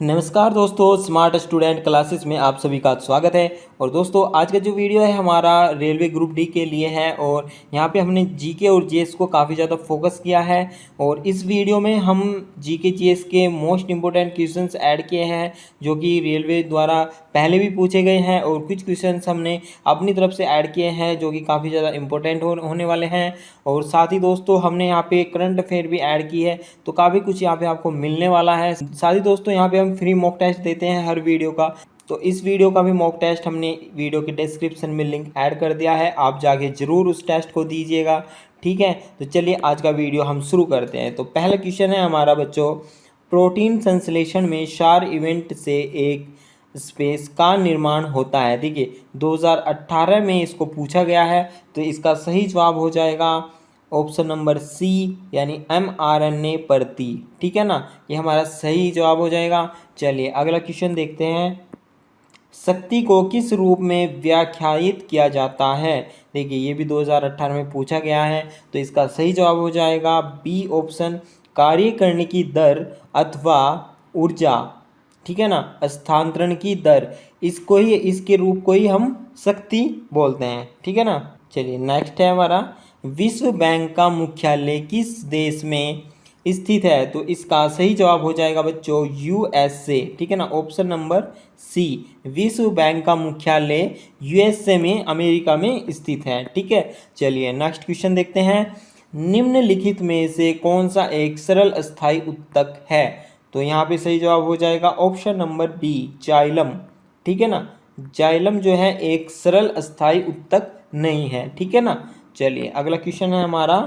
नमस्कार दोस्तों, smart student classes में आप सभी का स्वागत है। और दोस्तों, आज का जो वीडियो है हमारा रेलवे ग्रुप डी के लिए है और यहाँ पे हमने जीके और जीएस को काफ़ी ज़्यादा फोकस किया है। और इस वीडियो में हम जीके जीएस के मोस्ट इंपॉर्टेंट क्वेश्चंस ऐड किए हैं जो कि रेलवे द्वारा पहले भी पूछे गए हैं और कुछ क्वेश्चंस हमने अपनी तरफ से ऐड किए हैं जो कि काफ़ी ज़्यादा इंपॉर्टेंट होने वाले हैं। और साथ ही दोस्तों, हमने यहाँ पे करंट अफेयर भी ऐड की है, तो काफ़ी कुछ यहाँ पे आपको मिलने वाला है। साथ ही दोस्तों, यहाँ पे हम फ्री मॉक टेस्ट देते हैं हर वीडियो का, तो इस वीडियो का भी मॉक टेस्ट हमने वीडियो के डिस्क्रिप्शन में लिंक ऐड कर दिया है, आप जाके ज़रूर उस टेस्ट को दीजिएगा। ठीक है, तो चलिए आज का वीडियो हम शुरू करते हैं। तो पहला क्वेश्चन है हमारा बच्चों, प्रोटीन संश्लेषण में क्षार इवेंट से एक स्पेस का निर्माण होता है। देखिए 2018 में इसको पूछा गया है, तो इसका सही जवाब हो जाएगा ऑप्शन नंबर सी, यानी mRNA प्रति। ठीक है ना, ये हमारा सही जवाब हो जाएगा। चलिए अगला क्वेश्चन देखते हैं, शक्ति को किस रूप में व्याख्यायित किया जाता है। देखिए ये भी 2018 में पूछा गया है, तो इसका सही जवाब हो जाएगा बी ऑप्शन, कार्य करने की दर अथवा ऊर्जा। ठीक है ना, स्थानांतरण की दर, इसको ही, इसके रूप को ही हम शक्ति बोलते हैं। ठीक है ना, चलिए नेक्स्ट है हमारा, विश्व बैंक का मुख्यालय किस देश में स्थित है। तो इसका सही जवाब हो जाएगा बच्चों यूएसए। ठीक है ना, ऑप्शन नंबर सी, विश्व बैंक का मुख्यालय यूएसए में, अमेरिका में स्थित है। ठीक है, चलिए नेक्स्ट क्वेश्चन देखते हैं, निम्नलिखित में से कौन सा एक सरल अस्थायी उत्तक है। तो यहाँ पे सही जवाब हो जाएगा ऑप्शन नंबर डी, जाइलम। ठीक है ना, जाइलम जो है एक सरल अस्थायी उत्तक नहीं है। ठीक है ना, चलिए अगला क्वेश्चन है हमारा,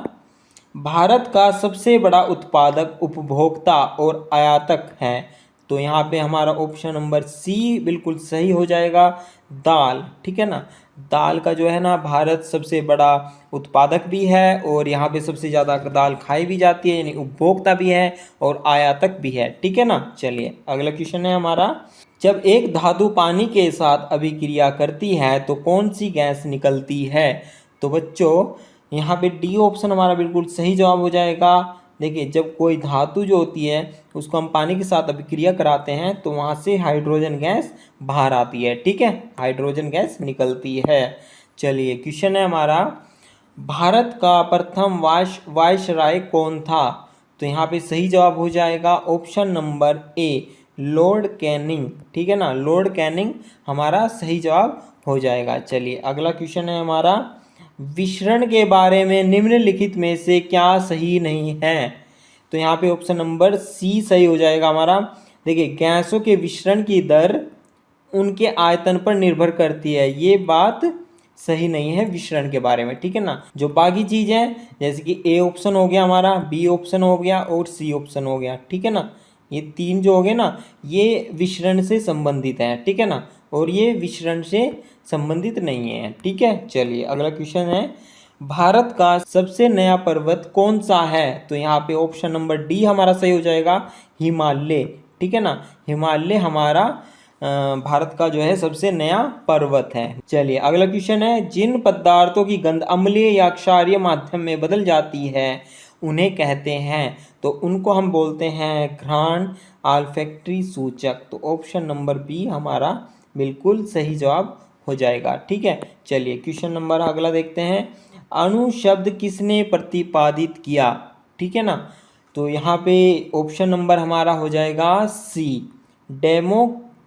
भारत का सबसे बड़ा उत्पादक, उपभोक्ता और आयातक है। तो यहाँ पे हमारा ऑप्शन नंबर सी बिल्कुल सही हो जाएगा, दाल। ठीक है ना, दाल का जो है ना, भारत सबसे बड़ा उत्पादक भी है और यहाँ पे सबसे ज़्यादा दाल खाई भी जाती है, यानी उपभोक्ता भी है और आयातक भी है। ठीक है ना, चलिए अगला क्वेश्चन है हमारा, जब एक धातु पानी के साथ अभिक्रिया करती है तो कौन सी गैस निकलती है। तो बच्चों यहाँ पे डी ऑप्शन हमारा बिल्कुल सही जवाब हो जाएगा। देखिए जब कोई धातु जो होती है उसको हम पानी के साथ अभिक्रिया कराते हैं तो वहाँ से हाइड्रोजन गैस बाहर आती है। ठीक है, हाइड्रोजन गैस निकलती है। चलिए क्वेश्चन है हमारा, भारत का प्रथम वायसराय कौन था। तो यहाँ पे सही जवाब हो जाएगा option number A, Lord Canning. ठीक है ना, लॉर्ड कैनिंग हमारा सही जवाब हो जाएगा। चलिए अगला क्वेश्चन है हमारा, विसरण के बारे में निम्नलिखित में से क्या सही नहीं है। तो यहाँ पे ऑप्शन नंबर सी सही हो जाएगा हमारा। देखिए गैसों के विसरण की दर उनके आयतन पर निर्भर करती है, ये बात सही नहीं है विसरण के बारे में। ठीक है ना, जो बाकी चीज़ है जैसे कि ए ऑप्शन हो गया हमारा, बी ऑप्शन हो गया और सी ऑप्शन हो गया। ठीक है ना, ये तीन जो हो गए ना, ये विसरण से संबंधित हैं। ठीक है ना, और ये विसरण से संबंधित नहीं है। ठीक है, चलिए अगला क्वेश्चन है, भारत का सबसे नया पर्वत कौन सा है। तो यहाँ पे ऑप्शन नंबर डी हमारा सही हो जाएगा, हिमालय। ठीक है ना, हिमालय हमारा भारत का जो है सबसे नया पर्वत है। चलिए अगला क्वेश्चन है, जिन पदार्थों की गंध अम्लीय या क्षारीय माध्यम में बदल जाती है उन्हें कहते हैं। तो उनको हम बोलते हैं घ्राण आल्फैक्टरी सूचक। तो ऑप्शन नंबर बी हमारा बिल्कुल सही जवाब हो जाएगा। ठीक है, चलिए क्वेश्चन नंबर अगला देखते हैं, अणु शब्द किसने प्रतिपादित किया। ठीक है ना, तो यहाँ पे ऑप्शन नंबर हमारा हो जाएगा सी,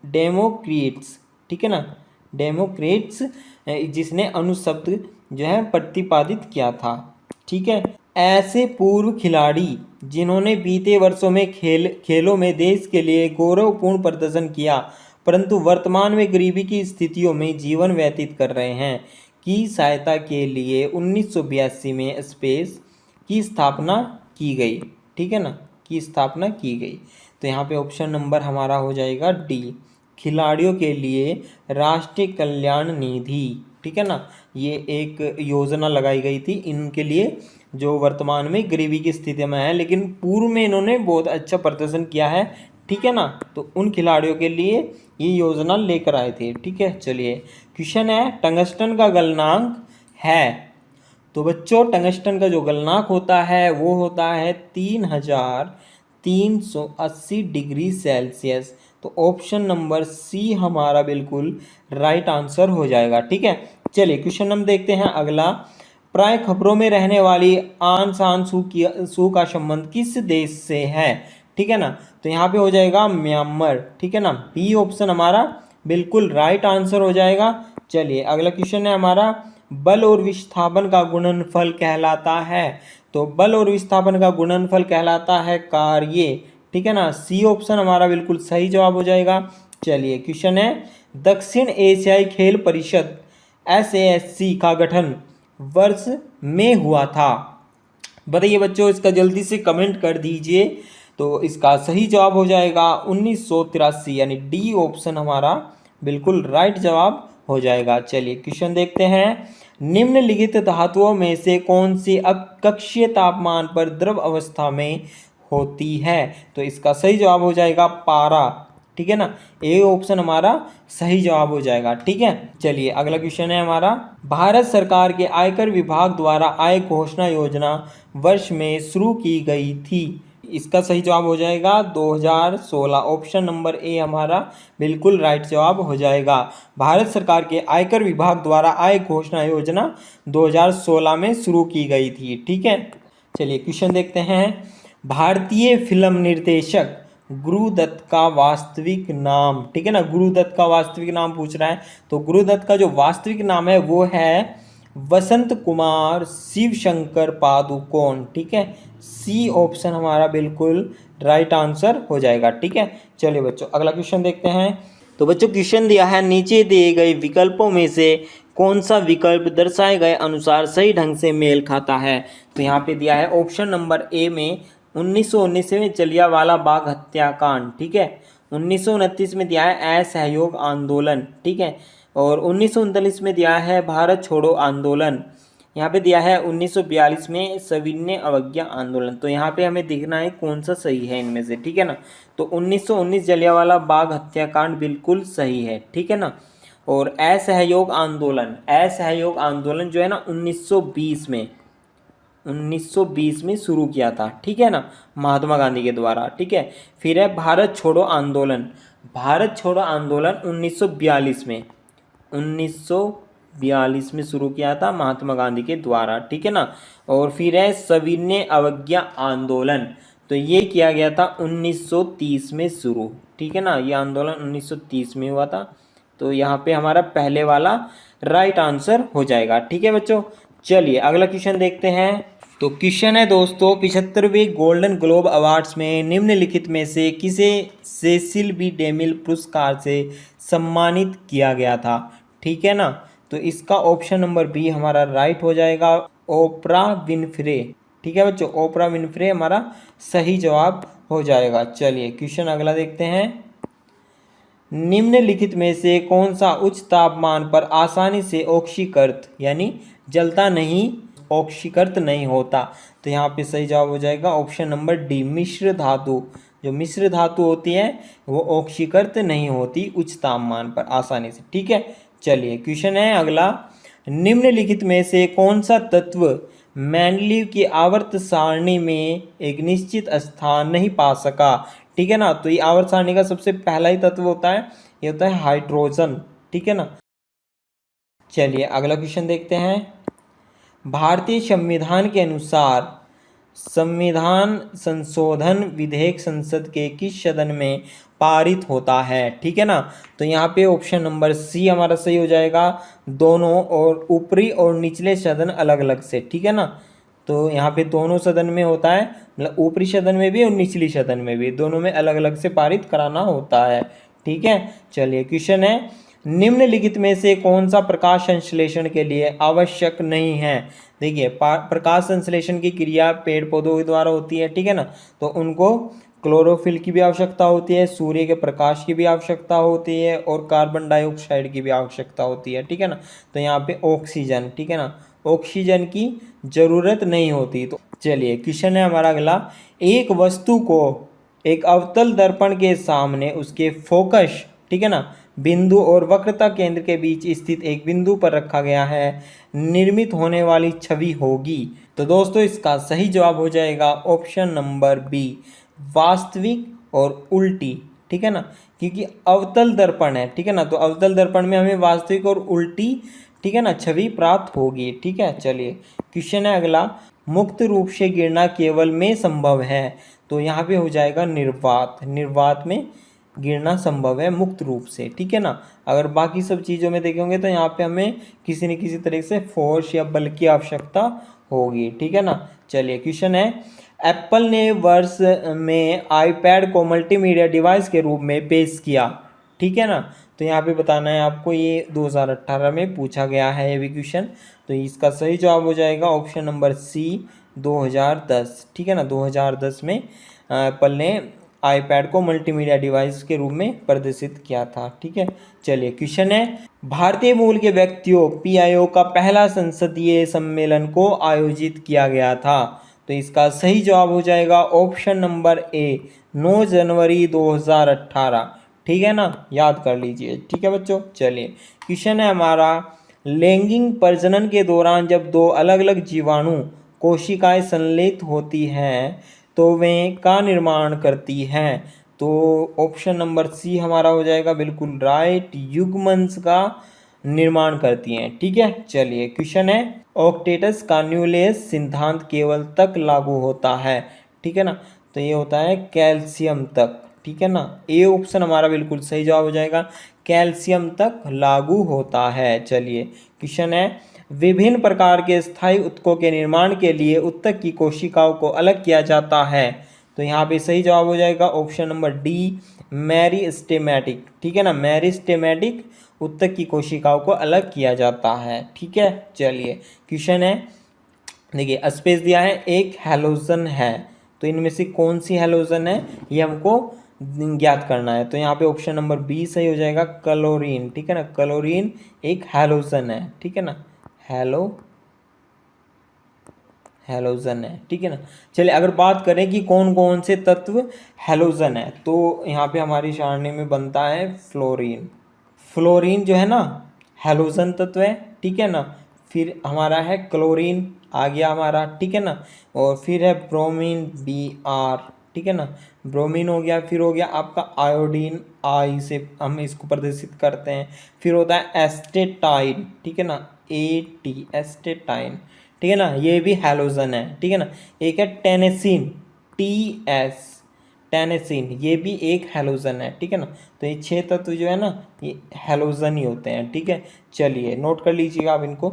डेमोक्रिट्स। ठीक है ना, डेमोक्रेट्स, जिसने अणु शब्द जो है प्रतिपादित किया था। ठीक है, ऐसे पूर्व खिलाड़ी जिन्होंने बीते वर्षों में खेलों में देश के लिए गौरवपूर्ण प्रदर्शन किया परंतु वर्तमान में गरीबी की स्थितियों में जीवन व्यतीत कर रहे हैं, की सहायता के लिए 1982 में स्पेस की स्थापना की गई। ठीक है ना, की स्थापना की गई। तो यहाँ पे ऑप्शन नंबर हमारा हो जाएगा डी, खिलाड़ियों के लिए राष्ट्रीय कल्याण निधि। ठीक है ना, ये एक योजना लगाई गई थी इनके लिए जो वर्तमान में गरीबी की स्थिति में है, लेकिन पूर्व में इन्होंने बहुत अच्छा प्रदर्शन किया है। ठीक है ना, तो उन खिलाड़ियों के लिए ये योजना लेकर आए थे। ठीक है, चलिए क्वेश्चन है, टंगस्टन का गलनांक है। तो बच्चों टंगस्टन का जो गलनांक होता है वो होता है 3380 डिग्री सेल्सियस। तो ऑप्शन नंबर सी हमारा बिल्कुल राइट आंसर हो जाएगा। ठीक है, चलिए क्वेश्चन नंबर देखते हैं अगला। प्राय खबरों में रहने वाली आन सान सू का संबंध किस देश से है? ठीक है ना, तो यहाँ पे हो जाएगा म्यांमार। ठीक है ना, बी ऑप्शन हमारा बिल्कुल राइट आंसर हो जाएगा। चलिए अगला क्वेश्चन है हमारा, बल और विस्थापन का गुणनफल कहलाता है। तो बल और विस्थापन का गुणनफल कहलाता है कार्य। ठीक है ना, सी ऑप्शन हमारा बिल्कुल सही जवाब हो जाएगा। चलिए क्वेश्चन है, दक्षिण एशियाई खेल परिषद SASC का गठन वर्ष में हुआ था? बताइए बच्चों, इसका जल्दी से कमेंट कर दीजिए। तो इसका सही जवाब हो जाएगा 1983, यानी डी ऑप्शन हमारा बिल्कुल राइट जवाब हो जाएगा। चलिए क्वेश्चन देखते हैं, निम्नलिखित धातुओं में से कौन सी कक्षीय तापमान पर द्रव अवस्था में होती है? तो इसका सही जवाब हो जाएगा पारा। ठीक है ना, ए ऑप्शन हमारा सही जवाब हो जाएगा। ठीक है, चलिए अगला क्वेश्चन है हमारा, भारत सरकार के आयकर विभाग द्वारा आय घोषणा योजना वर्ष में शुरू की गई थी? इसका सही जवाब हो जाएगा 2016, ऑप्शन नंबर ए हमारा बिल्कुल राइट जवाब हो जाएगा। भारत सरकार के आयकर विभाग द्वारा आय घोषणा योजना 2016 में शुरू की गई थी। ठीक है, चलिए क्वेश्चन देखते हैं, भारतीय फिल्म निर्देशक गुरुदत्त का वास्तविक नाम? ठीक है ना, गुरुदत्त का वास्तविक नाम पूछ रहा है। तो गुरुदत्त का जो वास्तविक नाम है वो है वसंत कुमार शिव शंकर पादुकोण। ठीक है, सी ऑप्शन हमारा बिल्कुल राइट आंसर हो जाएगा। ठीक है, चलिए बच्चों अगला क्वेश्चन देखते हैं। तो बच्चों क्वेश्चन दिया है, नीचे दिए गए विकल्पों में से कौन सा विकल्प दर्शाए गए अनुसार सही ढंग से मेल खाता है? तो यहाँ पे दिया है ऑप्शन नंबर ए में 1919 में जलियांवाला बाग हत्याकांड। ठीक है, 1929 में दिया है असहयोग आंदोलन। ठीक है, और 1939 में दिया है भारत छोड़ो आंदोलन। यहाँ पे दिया है 1942 में सविनय अवज्ञा आंदोलन। तो यहाँ पे हमें देखना है कौन सा सही है इनमें से। ठीक है ना, तो 1919 जलियांवाला बाग हत्याकांड बिल्कुल सही है। ठीक है ना, और असहयोग आंदोलन जो है ना 1920 में शुरू किया था। ठीक है ना, महात्मा गांधी के द्वारा। ठीक है, फिर है भारत छोड़ो आंदोलन 1942 में शुरू किया था महात्मा गांधी के द्वारा। ठीक है ना, और फिर है सविनय अवज्ञा आंदोलन, तो ये किया गया था 1930 में शुरू। ठीक है ना, ये आंदोलन 1930 में हुआ था। तो यहाँ पे हमारा पहले वाला राइट आंसर हो जाएगा। ठीक है बच्चों, चलिए अगला क्वेश्चन देखते हैं। तो क्वेश्चन है दोस्तों, 75वें गोल्डन ग्लोब अवार्ड्स में निम्नलिखित में से किसे सेसिल बी डेमिल पुरस्कार से सम्मानित किया गया था? ठीक है ना, तो इसका ऑप्शन नंबर बी हमारा राइट हो जाएगा, ओपरा विनफ्रे। ठीक है बच्चों, ओपरा विनफ्रे हमारा सही जवाब हो जाएगा। चलिए क्वेश्चन अगला देखते हैं, निम्नलिखित में से कौन सा उच्च तापमान पर आसानी से ऑक्सीकृत यानी जलता नहीं, ऑक्सीकृत नहीं होता? तो यहाँ पे सही जवाब हो जाएगा ऑप्शन नंबर डी, मिश्र धातु। जो मिश्र धातु होती है वो ऑक्सीकृत नहीं होती उच्च तापमान पर आसानी से। ठीक है, चलिए क्वेश्चन है अगला, निम्नलिखित में से कौन सा तत्व मेंडलीव की आवर्त सारणी में एक निश्चित स्थान नहीं पा सका? ठीक है ना, तो ये आवर्त सारणी का सबसे पहला ही तत्व होता है, ये होता है हाइड्रोजन। ठीक है ना, चलिए अगला क्वेश्चन देखते हैं, भारतीय संविधान के अनुसार संविधान संशोधन विधेयक संसद के किस सदन में पारित होता है? ठीक है ना, तो यहाँ पे ऑप्शन नंबर सी हमारा सही हो जाएगा, दोनों और ऊपरी और निचले सदन अलग अलग से। ठीक है ना, तो यहाँ पे दोनों सदन में होता है, मतलब ऊपरी सदन में भी और निचली सदन में भी, दोनों में अलग अलग से पारित कराना होता है। ठीक है, चलिए क्वेश्चन है, निम्नलिखित में से कौन सा प्रकाश संश्लेषण के लिए आवश्यक नहीं है? देखिए, प्रकाश संश्लेषण की क्रिया पेड़ पौधों के द्वारा होती है। ठीक है ना, तो उनको क्लोरोफिल की भी आवश्यकता होती है, सूर्य के प्रकाश की भी आवश्यकता होती है, और कार्बन डाइऑक्साइड की भी आवश्यकता होती है। ठीक है ना, तो यहाँ पे ऑक्सीजन, ठीक है ना, ऑक्सीजन की जरूरत नहीं होती। तो चलिए क्वेश्चन है हमारा अगला, एक वस्तु को एक अवतल दर्पण के सामने उसके फोकस, ठीक है ना, बिंदु और वक्रता केंद्र के बीच स्थित एक बिंदु पर रखा गया है, निर्मित होने वाली छवि होगी? तो दोस्तों इसका सही जवाब हो जाएगा ऑप्शन नंबर बी, वास्तविक और उल्टी। ठीक है ना, क्योंकि अवतल दर्पण है, ठीक है ना। तो अवतल दर्पण में हमें वास्तविक और उल्टी, ठीक है ना, छवि प्राप्त होगी, ठीक है। चलिए क्वेश्चन है अगला, मुक्त रूप से गिरना केवल में संभव है। तो यहाँ पे हो जाएगा निर्वात, निर्वात में गिरना संभव है मुक्त रूप से, ठीक है ना। अगर बाकी सब चीज़ों में देखेंगे तो यहाँ पे हमें किसी न किसी तरीके से फोर्स या बल की आवश्यकता होगी, ठीक है ना। चलिए क्वेश्चन है, एप्पल ने वर्ष में आईपैड को मल्टीमीडिया डिवाइस के रूप में पेश किया, ठीक है ना। तो यहाँ पे बताना है आपको, ये 2018 में पूछा गया है ये भी क्वेश्चन। तो इसका सही जवाब हो जाएगा ऑप्शन नंबर सी 2010, ठीक है ना। 2010 में एप्पल ने आईपैड को मल्टीमीडिया डिवाइस के रूप में प्रदर्शित किया था, ठीक है। चलिए क्वेश्चन है, भारतीय मूल के व्यक्तियों पीआईओ का पहला संसदीय सम्मेलन को आयोजित किया गया था। तो इसका सही जवाब हो जाएगा ऑप्शन नंबर ए 9 जनवरी 2018, ठीक है ना, याद कर लीजिए, ठीक है बच्चों। चलिए क्वेश्चन है हमारा, लैंगिक प्रजनन के दौरान जब दो अलग अलग जीवाणु कोशिकाएं संलेत होती हैं तो वे का निर्माण करती हैं। तो ऑप्शन नंबर सी हमारा हो जाएगा बिल्कुल राइट, युग्मनस का निर्माण करती हैं, ठीक है। चलिए क्वेश्चन है, ऑक्टेटस कार्न्यूलेस सिद्धांत केवल तक लागू होता है, ठीक है ना। तो ये होता है कैल्शियम तक, ठीक है ना। ए ऑप्शन हमारा बिल्कुल सही जवाब हो जाएगा, कैल्शियम तक लागू होता है। चलिए क्वेश्चन है, विभिन्न प्रकार के स्थायी ऊतकों के निर्माण के लिए ऊतक की कोशिकाओं को अलग किया जाता है। तो यहाँ पे सही जवाब हो जाएगा ऑप्शन नंबर डी मेरिस्टेमेटिक, ठीक है ना। मेरिस्टेमेटिक ऊतक की कोशिकाओं को अलग किया जाता है, ठीक है। चलिए क्वेश्चन है, देखिए स्पेस दिया है, एक हैलोजन है, तो इनमें से कौन सी हैलोजन है ये हमको ज्ञात करना है। तो यहाँ पे ऑप्शन नंबर बी सही हो जाएगा, क्लोरीन, ठीक है ना। क्लोरीन एक हैलोजन है, ठीक है ना, हैलोजन है, ठीक है ना। चलिए अगर बात करें कि कौन कौन से तत्व हैलोजन है, तो यहाँ पे हमारी सारणी में बनता है फ्लोरीन। फ्लोरीन जो है ना हैलोजन तत्व है, ठीक है ना। फिर हमारा है क्लोरीन आ गया हमारा, ठीक है ना। और फिर है ब्रोमीन Br, ठीक है ना, ब्रोमीन हो गया। फिर हो गया आपका आयोडीन, आई से हम इसको प्रदर्शित करते हैं। फिर होता है एस्टेटाइन, ठीक है ना, AT एस्टेटाइन, ठीक है ना, ये भी हैलोजन है, ठीक है ना। एक है टेनेसिन, TS टेनेसिन, ये भी एक हैलोजन है, ठीक है ना। तो ये 6 तत्व जो है ना ये हैलोजन ही होते हैं, ठीक है। चलिए नोट कर लीजिएगा आप इनको।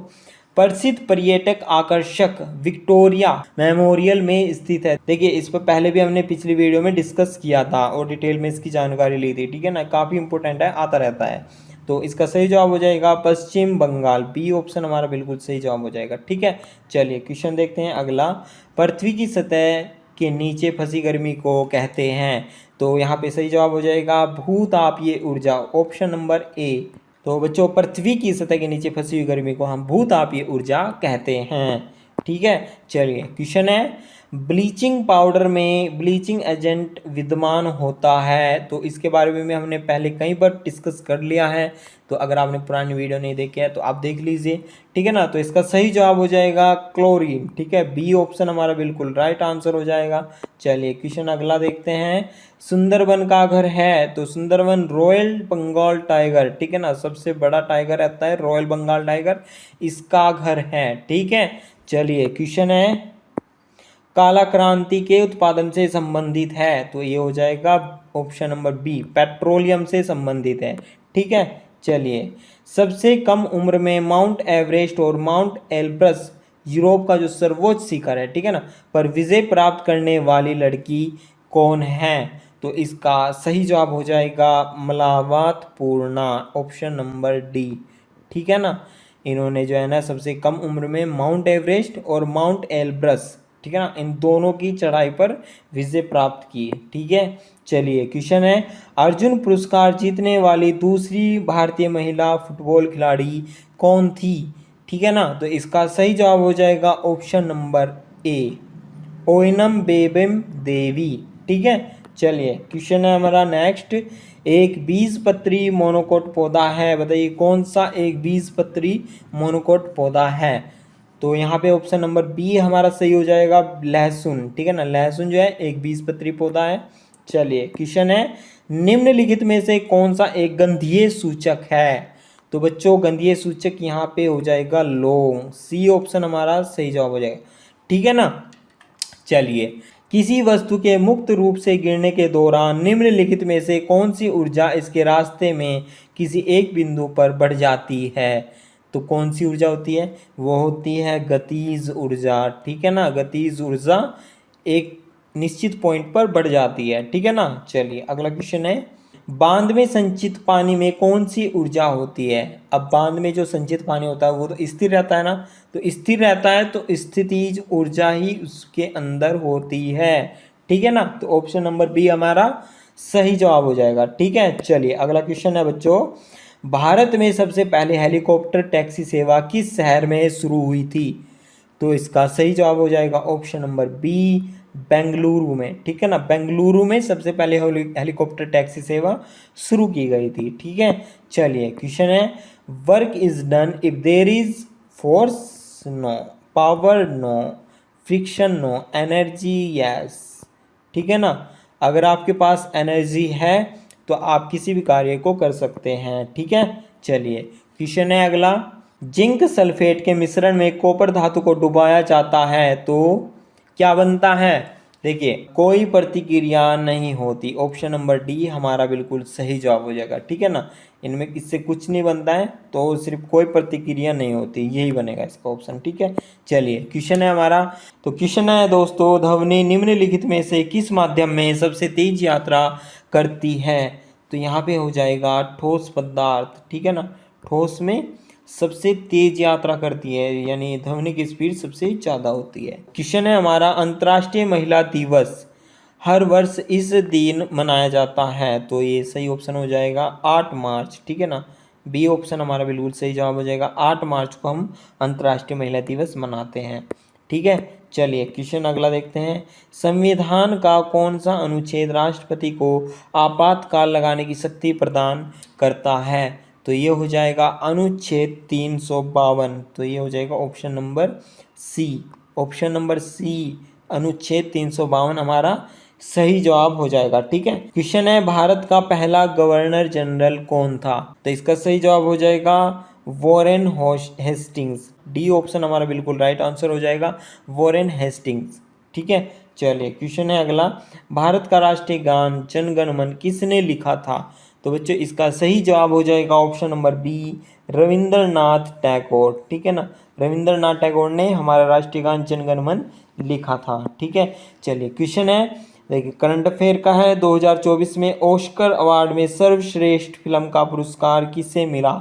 प्रसिद्ध पर्यटक आकर्षक विक्टोरिया मेमोरियल में स्थित है। देखिए इस पर पहले भी हमने पिछली वीडियो में डिस्कस किया था और डिटेल में इसकी जानकारी ली थी, ठीक है ना, काफ़ी इंपॉर्टेंट है, आता रहता है। तो इसका सही जवाब हो जाएगा पश्चिम बंगाल, बी ऑप्शन हमारा बिल्कुल सही जवाब हो जाएगा, ठीक है। चलिए क्वेश्चन देखते हैं अगला, पृथ्वी की सतह के नीचे फंसी गर्मी को कहते हैं। तो यहाँ पे सही जवाब हो जाएगा भूतापीय ऊर्जा, ऑप्शन नंबर ए। तो बच्चों पृथ्वी की सतह के नीचे फंसी हुई गर्मी को हम भूतापीय ऊर्जा कहते हैं, ठीक है। चलिए क्वेश्चन है, ब्लीचिंग पाउडर में ब्लीचिंग एजेंट विद्यमान होता है। तो इसके बारे में हमने पहले कई बार डिस्कस कर लिया है, तो अगर आपने पुरानी वीडियो नहीं देखी है तो आप देख लीजिए, ठीक है ना। तो इसका सही जवाब हो जाएगा क्लोरीन, ठीक है, बी ऑप्शन हमारा बिल्कुल राइट आंसर हो जाएगा। चलिए क्वेश्चन अगला देखते हैं, सुंदरबन का घर है। तो सुंदरबन रॉयल बंगाल टाइगर, ठीक है ना, सबसे बड़ा टाइगर रहता है रॉयल बंगाल टाइगर, इसका घर है, ठीक है। चलिए क्वेश्चन है, काला क्रांति के उत्पादन से संबंधित है। तो ये हो जाएगा ऑप्शन नंबर बी, पेट्रोलियम से संबंधित है, ठीक है। चलिए सबसे कम उम्र में माउंट एवरेस्ट और माउंट एल्ब्रस यूरोप का जो सर्वोच्च शिखर है, ठीक है ना, पर विजय प्राप्त करने वाली लड़की कौन है। तो इसका सही जवाब हो जाएगा मलावत पूर्णा, ऑप्शन नंबर डी, ठीक है ना। इन्होंने जो है ना सबसे कम उम्र में माउंट एवरेस्ट और माउंट एल्ब्रस, ठीक है ना, इन दोनों की चढ़ाई पर विजय प्राप्त की, ठीक है। चलिए क्वेश्चन है, अर्जुन पुरस्कार जीतने वाली दूसरी भारतीय महिला फुटबॉल खिलाड़ी कौन थी, ठीक है ना। तो इसका सही जवाब हो जाएगा ऑप्शन नंबर ए, ओइनम बेबम देवी, ठीक है। चलिए क्वेश्चन है हमारा नेक्स्ट, एक बीजपत्री मोनोकोट पौधा है, बताइए कौन सा एक बीजपत्री मोनोकोट पौधा है। तो यहाँ पे ऑप्शन नंबर बी हमारा सही हो जाएगा लहसुन, ठीक है ना, लहसुन जो है एक बीजपत्री पौधा है। चलिए क्वेश्चन है, निम्नलिखित में से कौन सा एक गंधीय सूचक है? तो बच्चों गंधीय सूचक यहाँ पे हो जाएगा लौंग, सी ऑप्शन हमारा सही जवाब हो जाएगा। ठीक है ना। चलिए, किसी वस्तु के मुक्त रूप से गिरने के दौरान निम्नलिखित में से कौन सी ऊर्जा इसके रास्ते में किसी एक बिंदु पर बढ़ जाती है? तो कौन सी ऊर्जा होती है? वो होती है गतिज ऊर्जा। ठीक है ना, गतिज ऊर्जा एक निश्चित पॉइंट पर बढ़ जाती है। ठीक है ना। चलिए अगला क्वेश्चन है, बांध में संचित पानी में कौन सी ऊर्जा होती है? अब बांध में जो संचित पानी होता है वो तो स्थिर रहता है ना, तो स्थिर रहता है तो स्थितिज ऊर्जा ही उसके अंदर होती है। ठीक है ना, तो ऑप्शन नंबर बी हमारा सही जवाब हो जाएगा। ठीक है। चलिए अगला क्वेश्चन है बच्चों, भारत में सबसे पहले हेलीकॉप्टर टैक्सी सेवा किस शहर में शुरू हुई थी? तो इसका सही जवाब हो जाएगा ऑप्शन नंबर बी, बेंगलुरु में। ठीक है ना, बेंगलुरु में सबसे पहले हेलीकॉप्टर टैक्सी सेवा शुरू की गई थी। ठीक है। चलिए क्वेश्चन है, work is done if there is force no, power no, friction no, energy yes. ठीक है ना, अगर आपके पास एनर्जी है तो आप किसी भी कार्य को कर सकते हैं। ठीक है। चलिए क्वेश्चन है अगला, जिंक सल्फेट के मिश्रण में कॉपर धातु को डुबाया जाता है तो क्या बनता है? देखिए कोई प्रतिक्रिया नहीं होती, ऑप्शन नंबर डी हमारा बिल्कुल सही जवाब हो जाएगा। ठीक है ना, इनमें इससे कुछ नहीं बनता है तो सिर्फ कोई प्रतिक्रिया नहीं होती, यही बनेगा इसका ऑप्शन। ठीक है। चलिए क्वेश्चन है हमारा, तो क्वेश्चन है दोस्तों, ध्वनि निम्नलिखित में से किस माध्यम में सबसे तेज यात्रा करती है? तो यहाँ पे हो जाएगा ठोस पदार्थ। ठीक है ना, ठोस में सबसे तेज यात्रा करती है, यानी ध्वनि की स्पीड सबसे ज़्यादा होती है। क्वेश्चन है हमारा, अंतर्राष्ट्रीय महिला दिवस हर वर्ष इस दिन मनाया जाता है, तो ये सही ऑप्शन हो जाएगा 8 मार्च। ठीक है ना, बी ऑप्शन हमारा बिल्कुल सही जवाब हो जाएगा। 8 मार्च को हम अंतर्राष्ट्रीय महिला दिवस मनाते हैं। ठीक है। चलिए क्वेश्चन अगला देखते हैं, संविधान का कौन सा अनुच्छेद राष्ट्रपति को आपातकाल लगाने की शक्ति प्रदान करता है? तो ये हो जाएगा अनुच्छेद 352। तो ये हो जाएगा option number C, option number C अनुच्छेद 352 हमारा सही जवाब हो जाएगा। ठीक है। क्वेश्चन है, भारत का पहला गवर्नर जनरल कौन था? तो इसका सही जवाब हो जाएगा वॉरेन हेस्टिंग्स, डी ऑप्शन हमारा बिल्कुल राइट आंसर हो जाएगा, वॉरेन हेस्टिंग्स। ठीक है। चलिए क्वेश्चन है अगला, भारत का राष्ट्रीय गान जन गण मन किसने लिखा था? तो बच्चों इसका सही जवाब हो जाएगा option number B, Rabindranath Tagore. ठीक है ना, रविंद्रनाथ टैगोर ने हमारा राष्ट्रीय गान जन गण मन लिखा था। ठीक है। चलिए क्वेश्चन है, देखिए करंट अफेयर का है, 2024 में ऑस्कर अवार्ड में सर्वश्रेष्ठ फिल्म का पुरस्कार किसे मिला?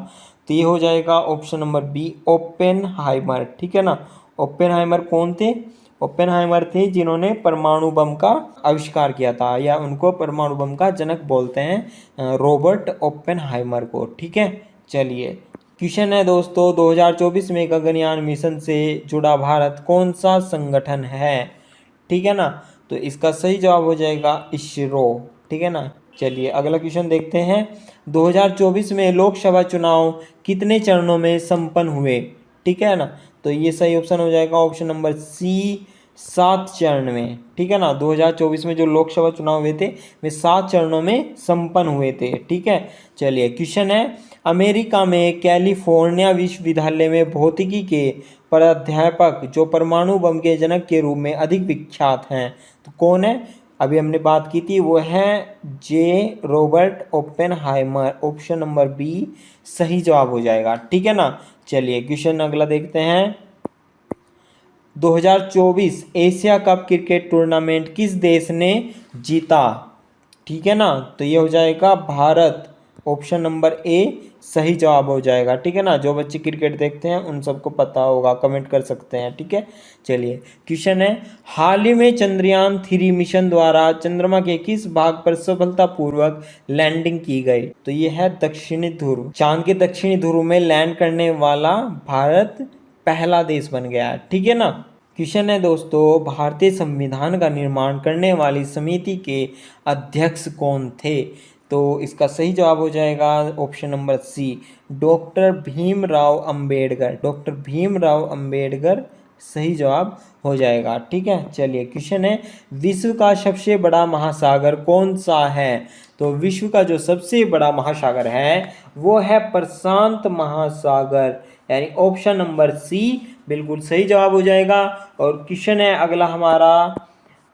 तो ये हो जाएगा ऑप्शन नंबर बी, ओपेनहाइमर। ठीक है ना, ओपेनहाइमर कौन थे? ओपेनहाइमर थे जिन्होंने परमाणु बम का आविष्कार किया था, या उनको परमाणु बम का जनक बोलते हैं, रॉबर्ट ओपेनहाइमर को। ठीक है। चलिए क्वेश्चन है दोस्तों, 2024 में गगनयान मिशन से जुड़ा भारत कौन सा संगठन है? ठीक है ना, तो इसका सही जवाब हो जाएगा इसरो। ठीक है ना। चलिए अगला क्वेश्चन देखते हैं, 2024 में लोकसभा चुनाव कितने चरणों में संपन्न हुए? ठीक है ना, तो ये सही ऑप्शन हो जाएगा ऑप्शन नंबर सी, 7 चरण में। ठीक है ना, 2024 में जो लोकसभा चुनाव हुए थे वे 7 चरणों में संपन्न हुए थे। ठीक है। चलिए क्वेश्चन है, अमेरिका में कैलिफोर्निया विश्वविद्यालय में भौतिकी के प्राध्यापक जो परमाणु बम के जनक के रूप में अधिक विख्यात हैं, तो कौन है? अभी हमने बात की थी, वो है J Robert Oppenheimer, option number B सही जवाब हो जाएगा। ठीक है ना। चलिए क्वेश्चन अगला देखते हैं, 2024 एशिया कप क्रिकेट टूर्नामेंट किस देश ने जीता? ठीक है ना, तो ये हो जाएगा भारत, ऑप्शन नंबर ए सही जवाब हो जाएगा। ठीक है ना, जो बच्चे क्रिकेट देखते हैं उन सबको पता होगा, कमेंट कर सकते हैं। ठीक है। चलिए क्वेश्चन है, हाल ही में चंद्रयान 3 मिशन द्वारा चंद्रमा के किस भाग पर सफलतापूर्वक लैंडिंग की गई? तो ये है दक्षिणी ध्रुव, चांद के दक्षिणी ध्रुव में लैंड करने वाला भारत पहला देश बन गया है। ठीक है ना। क्वेश्चन है दोस्तों, भारतीय संविधान का निर्माण करने वाली समिति के अध्यक्ष कौन थे? तो इसका सही जवाब हो जाएगा option number C, doctor Bhimrao Ambedkar. Doctor Bhimrao Ambedkar सही जवाब हो जाएगा। ठीक है, चलिए क्वेश्चन है, विश्व का सबसे बड़ा महासागर कौन सा है? तो विश्व का जो सबसे बड़ा महासागर है वो है प्रशांत महासागर, यानी ऑप्शन नंबर सी बिल्कुल सही जवाब हो जाएगा। और क्वेश्चन है अगला हमारा,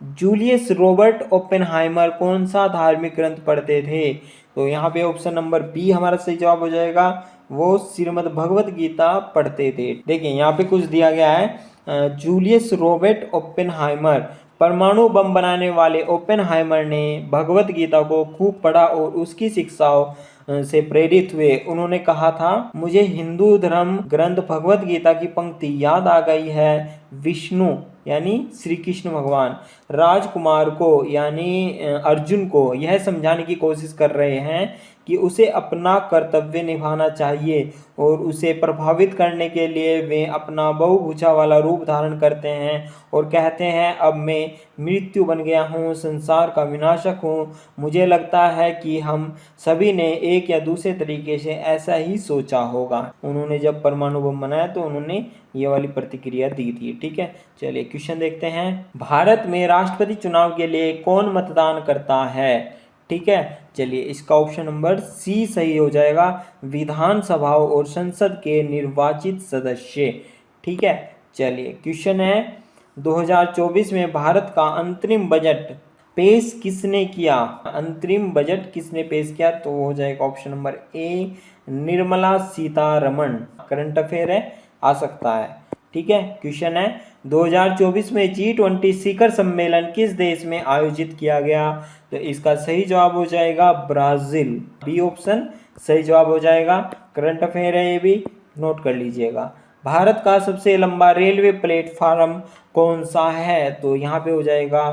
जूलियस रॉबर्ट ओपेनहाइमर कौन सा धार्मिक ग्रंथ पढ़ते थे? तो यहाँ पे ऑप्शन नंबर बी हमारा सही जवाब हो जाएगा, वो श्रीमद् भगवत गीता पढ़ते थे। देखिए यहाँ पे कुछ दिया गया है, जूलियस रॉबर्ट ओपेनहाइमर, परमाणु बम बनाने वाले ओपेनहाइमर ने भगवत गीता को खूब पढ़ा और उसकी शिक्षाओं से प्रेरित हुए। उन्होंने कहा था, मुझे हिंदू धर्म ग्रंथ भगवत गीता की पंक्ति याद आ गई है, विष्णु यानी श्री कृष्ण भगवान राजकुमार को यानी अर्जुन को यह समझाने की कोशिश कर रहे हैं कि उसे अपना कर्तव्य निभाना चाहिए और उसे प्रभावित करने के लिए वे अपना बहुभुजा वाला रूप धारण करते हैं और कहते हैं, अब मैं मृत्यु बन गया हूँ, संसार का विनाशक हूँ। मुझे लगता है कि हम सभी ने एक या दूसरे तरीके से ऐसा ही सोचा होगा। उन्होंने जब परमाणु बम बनाया तो उन्होंने ये वाली प्रतिक्रिया दी थी। ठीक है, चलिए क्वेश्चन देखते हैं, भारत में राष्ट्रपति चुनाव के लिए कौन मतदान करता है? ठीक है, चलिए इसका ऑप्शन नंबर सी सही हो जाएगा, विधानसभाओं और संसद के निर्वाचित सदस्य। ठीक है, चलिए क्वेश्चन है, 2024 में भारत का अंतरिम बजट पेश किसने किया? अंतरिम बजट किसने पेश किया? तो हो जाएगा option number A, Nirmala Sitharaman. Current affair है, आ सकता है। ठीक है, क्वेश्चन है, 2024 में G20 शिखर सम्मेलन किस देश में आयोजित किया गया? तो इसका सही जवाब हो जाएगा ब्राजील, बी ऑप्शन सही जवाब हो जाएगा। करंट अफेयर है, ये भी नोट कर लीजिएगा। भारत का सबसे लंबा रेलवे प्लेटफार्म कौन सा है? तो यहाँ पे हो जाएगा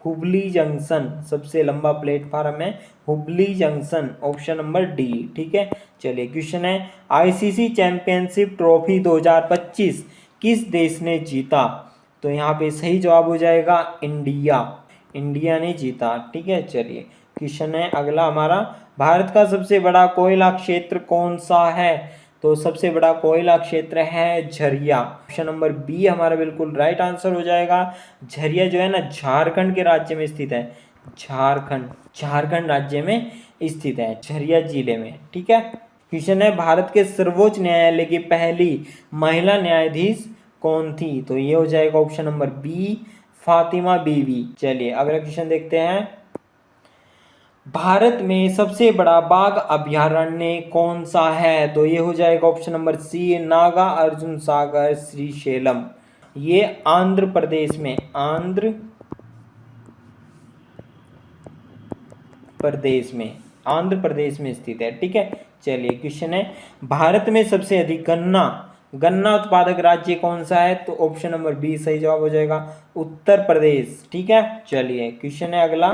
हुबली जंक्शन, सबसे लंबा प्लेटफार्म है Hubli junction, option number D. ठीक है, चलिए क्वेश्चन है, आईसीसी चैंपियनशिप ट्रॉफी 2025 किस देश ने जीता? तो यहाँ पे सही जवाब हो जाएगा इंडिया, इंडिया ने जीता। ठीक है, चलिए क्वेश्चन है अगला हमारा, भारत का सबसे बड़ा कोयला क्षेत्र कौन सा है? तो सबसे बड़ा कोयला क्षेत्र है झरिया, ऑप्शन नंबर बी हमारा बिल्कुल राइट आंसर हो जाएगा। झरिया जो है ना, झारखंड के राज्य में स्थित है, झारखंड राज्य में स्थित है, झरिया जिले में। ठीक है, क्वेश्चन है, भारत के सर्वोच्च न्यायालय की पहली महिला न्यायाधीश कौन थी? तो ये हो जाएगा ऑप्शन नंबर बी, फातिमा बीवी। चलिए अगला क्वेश्चन देखते हैं, भारत में सबसे बड़ा बाघ अभयारण्य कौन सा है? तो ये हो जाएगा option number C, Nagarjuna Sagar Srisailam. ये आंध्र प्रदेश में आंध्र प्रदेश में स्थित है। ठीक है, चलिए क्वेश्चन है, भारत में सबसे अधिक गन्ना उत्पादक राज्य कौन सा है? तो ऑप्शन नंबर बी सही जवाब हो जाएगा, उत्तर प्रदेश। ठीक है, चलिए क्वेश्चन है अगला,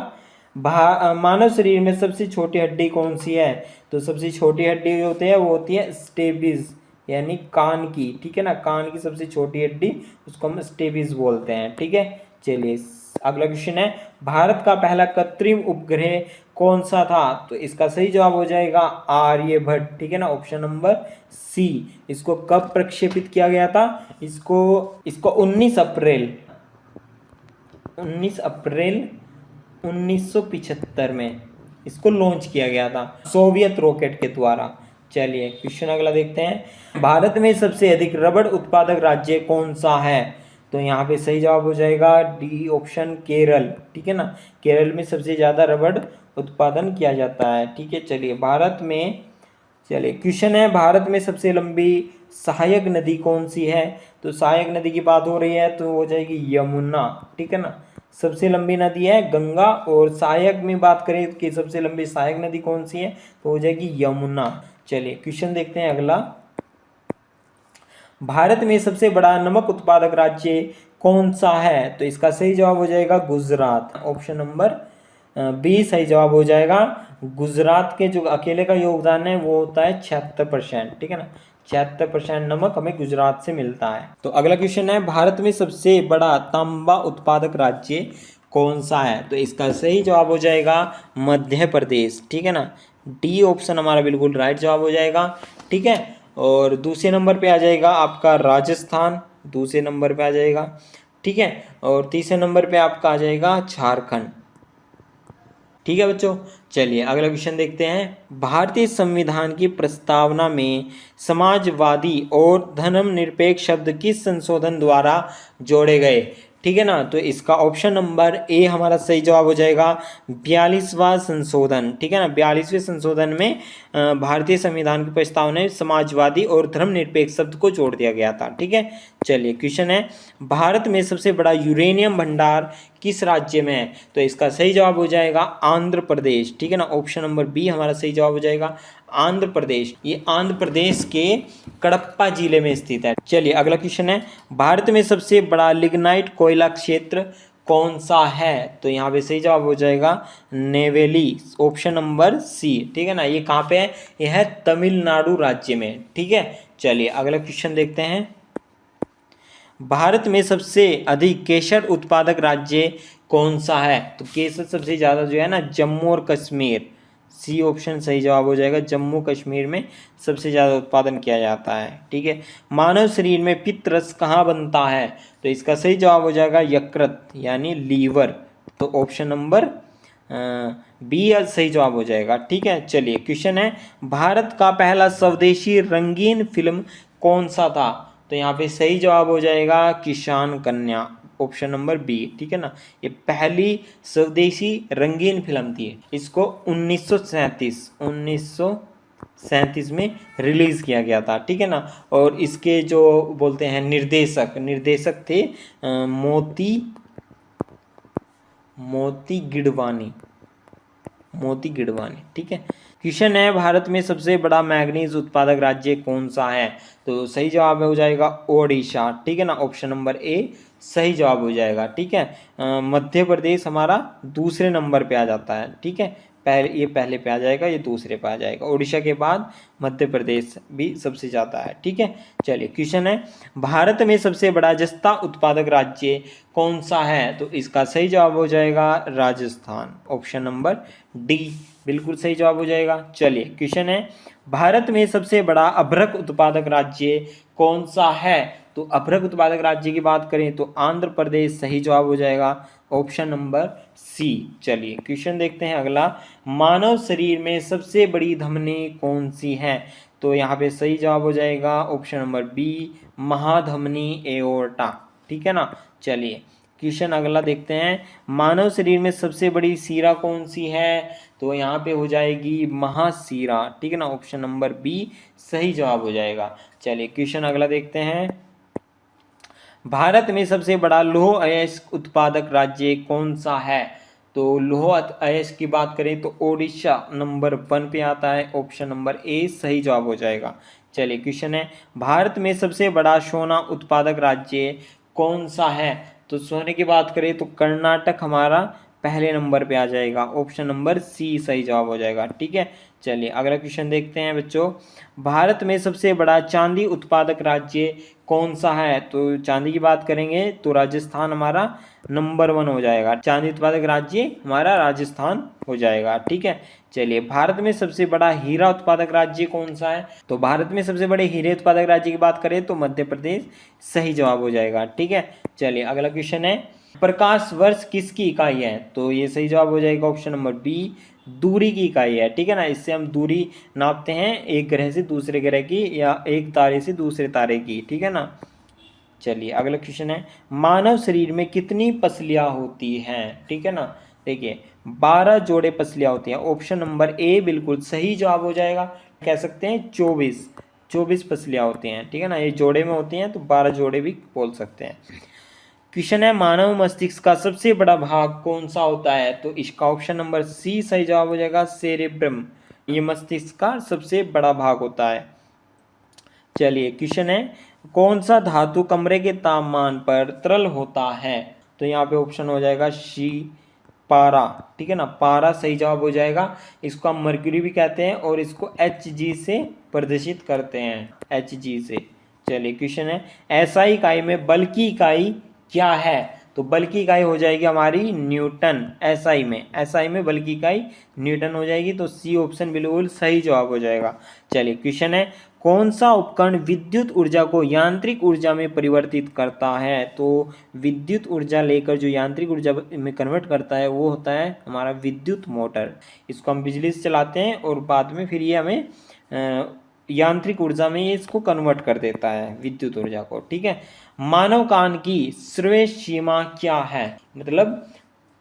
मानव शरीर में सबसे छोटी हड्डी कौन सी है? तो सबसे छोटी हड्डी जो होती है वो होती है स्टेबिस, यानी कान की। ठीक है ना, कान की सबसे छोटी हड्डी उसको हम स्टेबिस बोलते हैं। ठीक है, चलिए अगला क्वेश्चन है, भारत का पहला कृत्रिम उपग्रह कौन सा था? तो इसका सही जवाब हो जाएगा आर्यभट्ट। ठीक है ना, ऑप्शन नंबर सी। इसको कब प्रक्षेपित किया गया था? इसको 19 अप्रैल 1975 में इसको लॉन्च किया गया था सोवियत रॉकेट के द्वारा। चलिए क्वेश्चन अगला देखते हैं, भारत में सबसे अधिक रबड़ उत्पादक राज्य कौन सा है? तो यहाँ पे सही जवाब हो जाएगा डी ऑप्शन, केरल। ठीक है ना, केरल में सबसे ज़्यादा रबड़ उत्पादन किया जाता है। ठीक है, चलिए क्वेश्चन है, भारत में सबसे लंबी सहायक नदी कौन सी है? तो सहायक नदी की बात हो रही है तो हो जाएगी यमुना। ठीक है ना, सबसे लंबी नदी है गंगा, और सहायक में बात करें कि सबसे लंबी सहायक नदी कौन सी है तो हो जाएगी यमुना। चलिए क्वेश्चन देखते हैं अगला, भारत में सबसे बड़ा नमक उत्पादक राज्य कौन सा है? तो इसका सही जवाब हो जाएगा गुजरात, ऑप्शन नंबर बी सही जवाब हो जाएगा। गुजरात के जो अकेले का योगदान है वो होता है 76%। ठीक है ना, 76% नमक हमें गुजरात से मिलता है। तो अगला क्वेश्चन है, भारत में सबसे बड़ा तांबा उत्पादक राज्य कौन सा है? तो इसका सही जवाब हो जाएगा मध्य प्रदेश। ठीक है ना, डी ऑप्शन हमारा बिल्कुल राइट जवाब हो जाएगा। ठीक है, और दूसरे नंबर पे आ जाएगा आपका राजस्थान। दूसरे नंबर पे आ जाएगा, ठीक है। और तीसरे नंबर पे आपका आ जाएगा झारखंड, ठीक है बच्चों। चलिए अगला क्वेश्चन देखते हैं। भारतीय संविधान की प्रस्तावना में समाजवादी और धर्मनिरपेक्ष शब्द किस संशोधन द्वारा जोड़े गए, ठीक है ना। तो इसका ऑप्शन नंबर ए हमारा सही जवाब हो जाएगा 42वां संशोधन, ठीक है ना। 42वें संशोधन में भारतीय संविधान की प्रस्तावना में समाजवादी और धर्मनिरपेक्ष शब्द को जोड़ दिया गया था, ठीक है। चलिए क्वेश्चन है, भारत में सबसे बड़ा यूरेनियम भंडार किस राज्य में है। तो इसका सही जवाब हो जाएगा आंध्र प्रदेश, ठीक है ना। ऑप्शन नंबर बी हमारा सही जवाब हो जाएगा आंध्र प्रदेश। ये आंध्र प्रदेश के कडप्पा जिले में स्थित है। चलिए अगला क्वेश्चन है, भारत में सबसे बड़ा लिग्नाइट कोयला क्षेत्र कौन सा है। तो यहाँ पे सही जवाब हो जाएगा नेवेली, ऑप्शन नंबर सी, ठीक है ना। ये कहाँ पे है, यह है तमिलनाडु राज्य में, ठीक है। चलिए अगला क्वेश्चन देखते हैं। भारत में सबसे अधिक केसर उत्पादक राज्य कौन सा है। तो केसर सबसे ज़्यादा जो है ना जम्मू और कश्मीर, सी ऑप्शन सही जवाब हो जाएगा। जम्मू कश्मीर में सबसे ज़्यादा उत्पादन किया जाता है, ठीक है। मानव शरीर में पित्त रस कहाँ बनता है। तो इसका सही जवाब हो जाएगा यकृत यानी लीवर। तो ऑप्शन नंबर बी सही जवाब हो जाएगा, ठीक है। चलिए क्वेश्चन है, भारत का पहला स्वदेशी रंगीन फिल्म कौन सा था। तो यहाँ पे सही जवाब हो जाएगा किसान कन्या, ऑप्शन नंबर बी, ठीक है ना। ये पहली स्वदेशी रंगीन फिल्म थी, इसको 1937 में रिलीज किया गया था, ठीक है ना। और इसके जो बोलते हैं निर्देशक थे मोती गिडवानी, ठीक है। क्वेश्चन है, भारत में सबसे बड़ा मैग्नीज उत्पादक राज्य कौन सा है। तो सही जवाब हो जाएगा ओडिशा, ठीक है ना। ऑप्शन नंबर ए सही जवाब हो जाएगा, ठीक है। मध्य प्रदेश हमारा दूसरे नंबर पे आ जाता है, ठीक है। ये पहले पे आ जाएगा, ये दूसरे पे आ जाएगा। ओडिशा के बाद मध्य प्रदेश भी सबसे ज़्यादा है, ठीक है। चलिए क्वेश्चन है, भारत में सबसे बड़ा जस्ता उत्पादक राज्य कौन सा है। तो इसका सही जवाब हो जाएगा राजस्थान, ऑप्शन नंबर डी बिल्कुल सही जवाब हो जाएगा। चलिए क्वेश्चन है, भारत में सबसे बड़ा अभ्रक उत्पादक राज्य कौन सा है। तो अभ्रक उत्पादक राज्य की बात करें तो आंध्र प्रदेश सही जवाब हो जाएगा, ऑप्शन नंबर सी। चलिए क्वेश्चन देखते हैं अगला, मानव शरीर में सबसे बड़ी धमनी कौन सी है। तो यहाँ पे सही जवाब हो जाएगा ऑप्शन नंबर बी महाधमनी एओर्टा, ठीक है ना। चलिए क्वेश्चन अगला देखते हैं, मानव शरीर में सबसे बड़ी शिरा कौन सी है। तो यहाँ पे हो जाएगी महाशिरा, ठीक है ना। ऑप्शन नंबर बी सही जवाब हो जाएगा। चलिए क्वेश्चन अगला देखते हैं, भारत में सबसे बड़ा लौह अयस्क उत्पादक राज्य कौन सा है। तो लौह अयस्क की बात करें तो ओडिशा नंबर 1 पे आता है, ऑप्शन नंबर ए सही जवाब हो जाएगा। चलिए क्वेश्चन है, भारत में सबसे बड़ा सोना उत्पादक राज्य कौन सा है। तो सोने की बात करें तो कर्नाटक हमारा पहले नंबर पे आ जाएगा, ऑप्शन नंबर सी सही जवाब हो जाएगा, ठीक है। चलिए अगला क्वेश्चन देखते हैं बच्चों, भारत में सबसे बड़ा चांदी उत्पादक राज्य कौन सा है। तो चांदी की बात करेंगे तो राजस्थान हमारा नंबर 1 हो जाएगा, चांदी उत्पादक राज्य हमारा राजस्थान हो जाएगा, ठीक है। चलिए भारत में सबसे बड़ा हीरा उत्पादक राज्य कौन सा है। तो भारत में सबसे बड़े हीरे उत्पादक राज्य की बात करें तो मध्य प्रदेश सही जवाब हो जाएगा, ठीक है। चलिए अगला क्वेश्चन है, प्रकाश वर्ष किसकी इकाई है। तो ये सही जवाब हो जाएगा ऑप्शन नंबर बी दूरी की इकाई है, ठीक है ना। इससे हम दूरी नापते हैं एक ग्रह से दूसरे ग्रह की या एक तारे से दूसरे तारे की, ठीक है ना। चलिए अगला क्वेश्चन है, मानव शरीर में कितनी पसलियां होती हैं, ठीक है ना। देखिए 12 जोड़े पसलियां होती हैं, ऑप्शन नंबर ए बिल्कुल सही जवाब हो जाएगा। कह सकते हैं 24 पसलियां होती हैं, ठीक है ना। ये जोड़े में होती हैं तो 12 जोड़े भी बोल सकते हैं। क्वेश्चन है, मानव मस्तिष्क का सबसे बड़ा भाग कौन सा होता है। तो इसका ऑप्शन नंबर सी सही जवाब हो जाएगा सेरेब्रम, ये मस्तिष्क का सबसे बड़ा भाग होता है। चलिए क्वेश्चन है, कौन सा धातु कमरे के तापमान पर तरल होता है। तो यहाँ पे ऑप्शन हो जाएगा सी पारा, ठीक है ना। पारा सही जवाब हो जाएगा। इसको हम मर्क्यूरी भी कहते हैं और इसको Hg से प्रदर्शित करते हैं, Hg से। चलिए क्वेश्चन है, SI इकाई में बल की इकाई क्या है। तो बल की इकाई हो जाएगी हमारी न्यूटन। एसआई में बल की इकाई न्यूटन हो जाएगी। तो सी ऑप्शन बिल्कुल सही जवाब हो जाएगा। चलिए क्वेश्चन है, कौन सा उपकरण विद्युत ऊर्जा को यांत्रिक ऊर्जा में परिवर्तित करता है? तो विद्युत ऊर्जा लेकर जो यांत्रिक ऊर्जा में कन्वर्ट करता है वो होता है हमारा विद्युत मोटर। इसको हम बिजली से चलाते हैं और बाद में फिर ये हमें यांत्रिक ऊर्जा में ये इसको कन्वर्ट कर देता है विद्युत ऊर्जा को। ठीक है। मानव कान की श्रव्य सीमा क्या है? मतलब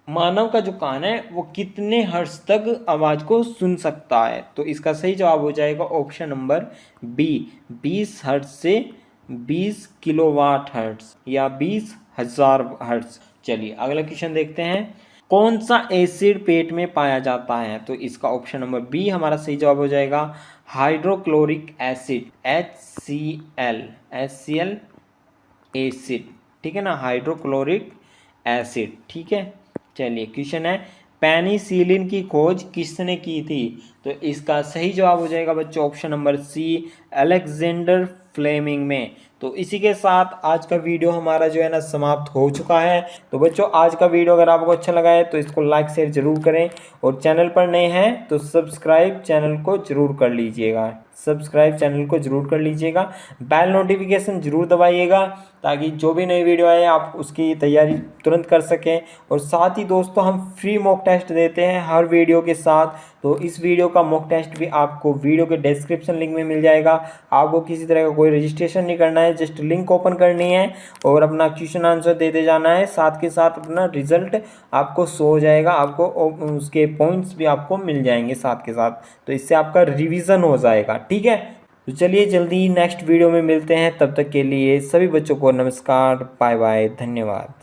मानव का जो कान है वो कितने हर्ट्ज तक आवाज को सुन सकता है? तो इसका सही जवाब हो जाएगा ऑप्शन नंबर बी, 20 हर्ट्ज से 20 किलोवाट हर्ट्ज या 20,000 हर्ट्ज। चलिए अगला क्वेश्चन देखते हैं, कौन सा एसिड पेट में पाया जाता है? तो इसका ऑप्शन नंबर बी हमारा सही जवाब हो जाएगा, हाइड्रोक्लोरिक एसिड, HCl एसिड। ठीक है ना, हाइड्रोक्लोरिक एसिड। ठीक है। चलिए क्वेश्चन है, पेनिसिलिन की खोज किसने की थी? तो इसका सही जवाब हो जाएगा बच्चों option number C, Alexander Fleming में। तो इसी के साथ आज का वीडियो हमारा जो है ना समाप्त हो चुका है। तो बच्चों आज का वीडियो अगर आपको अच्छा लगा है तो इसको लाइक शेयर जरूर करें और चैनल पर नए हैं तो सब्सक्राइब चैनल को जरूर कर लीजिएगा। बेल नोटिफिकेशन जरूर दबाइएगा ताकि जो भी नई वीडियो आए आप उसकी तैयारी तुरंत कर सकें। और साथ ही दोस्तों हम फ्री मॉक टेस्ट देते हैं हर वीडियो के साथ। तो इस वीडियो का मॉक टेस्ट भी आपको वीडियो के डिस्क्रिप्शन लिंक में मिल जाएगा। आपको किसी तरह का कोई रजिस्ट्रेशन नहीं करना है, जस्ट लिंक ओपन करनी है और अपना क्वेश्चन आंसर देते जाना है। साथ के साथ अपना रिजल्ट आपको शो हो जाएगा, आपको उसके पॉइंट्स भी आपको मिल जाएंगे साथ के साथ। तो इससे आपका रिवीजन हो जाएगा। ठीक है। तो चलिए जल्दी नेक्स्ट वीडियो में मिलते हैं, तब तक के लिए सभी बच्चों को नमस्कार, बाय बाय, धन्यवाद।